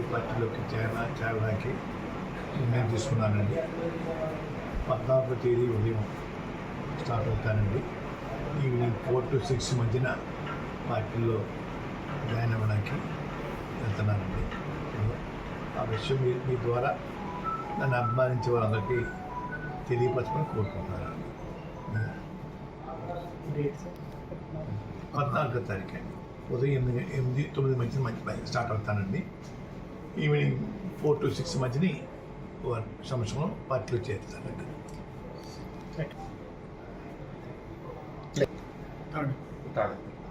YCP పార్టీలోకి చేరడానికి నిర్ణయం తీసుకున్నానండి. 14వ తేదీ ఉదయం స్టార్ట్ అవుతానండి. ఈవినింగ్ 4 to 6 మధ్యన పార్టీలో జాయిన్ అవ్వడానికి వెళ్తున్నానండి. ఆ విషయం మీ ద్వారా నన్ను అభిమానించే వాళ్ళందరికీ తెలియపరచమని కోరుకుంటున్నాను. 14వ తారీఖు అండి ఉదయం 8-9 మధ్య స్టార్ట్ అవుతానండి. ఈవినింగ్ 4 to 6 మధ్యని సంవత్సరం పార్టీలో చేరుతానండి.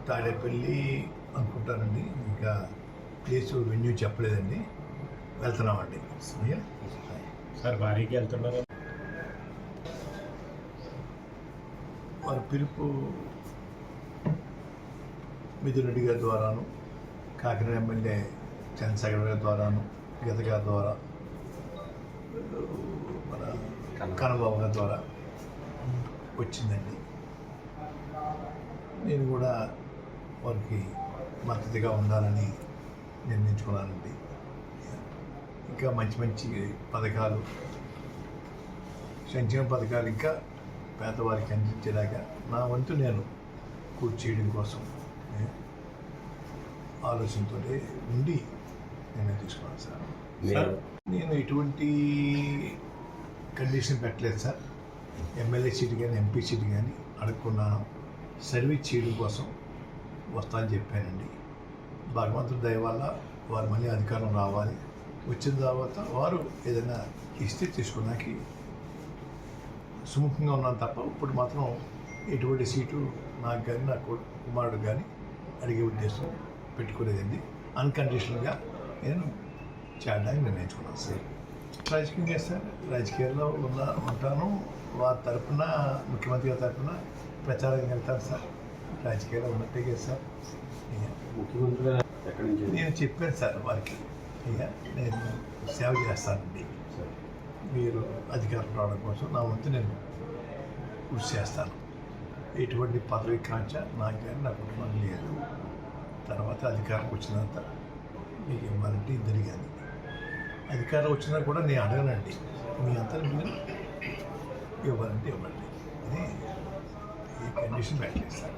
తాడేపల్లి అనుకుంటానండి, ఇంకా ప్లేస్ వెన్యూ చెప్పలేదండి. వెళ్తున్నామండి. సార్ భారీకి వెళ్తున్నారు. వారి పిలుపు మిథున్ రెడ్డి గారి ద్వారాను, కాకినాడ ఎమ్మెల్యే చంద్రశేఖర్ గారి ద్వారాను, గీత గారి ద్వారా, మన కన్నబాబు గారి ద్వారా వచ్చిందండి. నేను కూడా వారికి మద్దతుగా ఉండాలని నిర్ణయించుకున్నానండి. ఇంకా మంచి మంచి పథకాలు, సంక్షేమ పథకాలు ఇంకా పేదవారికి అందించేలాగా నా వంతు నేను కృషి చేయడం కోసం ఆలోచనతో ఉండి నిర్ణయం తీసుకున్నాను సార్. నేను ఎటువంటి కండిషన్ పెట్టలేదు సార్. ఎమ్మెల్యే సీటు కానీ ఎంపీ సీటు కానీ అడగకున్నాను. సర్వీస్ చేయడం కోసం వస్తానని చెప్పానండి. భగవంతుడి దయ వల్ల వారు మళ్ళీ అధికారం రావాలి. వచ్చిన తర్వాత వారు ఏదైనా ఇస్తే తీసుకున్నాకి సుముఖంగా ఉన్నాను తప్ప ఇప్పుడు మాత్రం ఎటువంటి సీటు నాకు కానీ నా కుమారుడు కానీ అడిగే ఉద్దేశం పెట్టుకోలేదండి. అన్కండిషనల్గా నేను చేయడానికి నిర్ణయించుకున్నాను సార్. రాజకీయంగా సార్ రాజకీయాల్లో ఉంటాను. వారి తరఫున ముఖ్యమంత్రి గారి తరఫున ప్రచారం వెళ్తాను సార్. రాజకీయాల్లో ఉన్నట్టే కదా సార్. ముఖ్యమంత్రి ఎక్కడి నుంచి నేను చెప్పాను సార్ వారికి, అయ్యా నేను సేవ చేస్తానండి, మీరు అధికారం రావడం కోసం నా వంతు నేను కృషి చేస్తాను. ఎటువంటి పదవి కాంక్ష నాకు కానీ నా కుటుంబం లేదు. తర్వాత అధికారం వచ్చినంత మీకు ఇవ్వాలంటే ఇద్దరు కానీ అధికారం వచ్చినా కూడా నేను అడగనండి. మీ అంతా మీరు ఇవ్వాలంటే ఇవ్వండి అని ఈ కండిషన్ పెట్టలేదు సార్.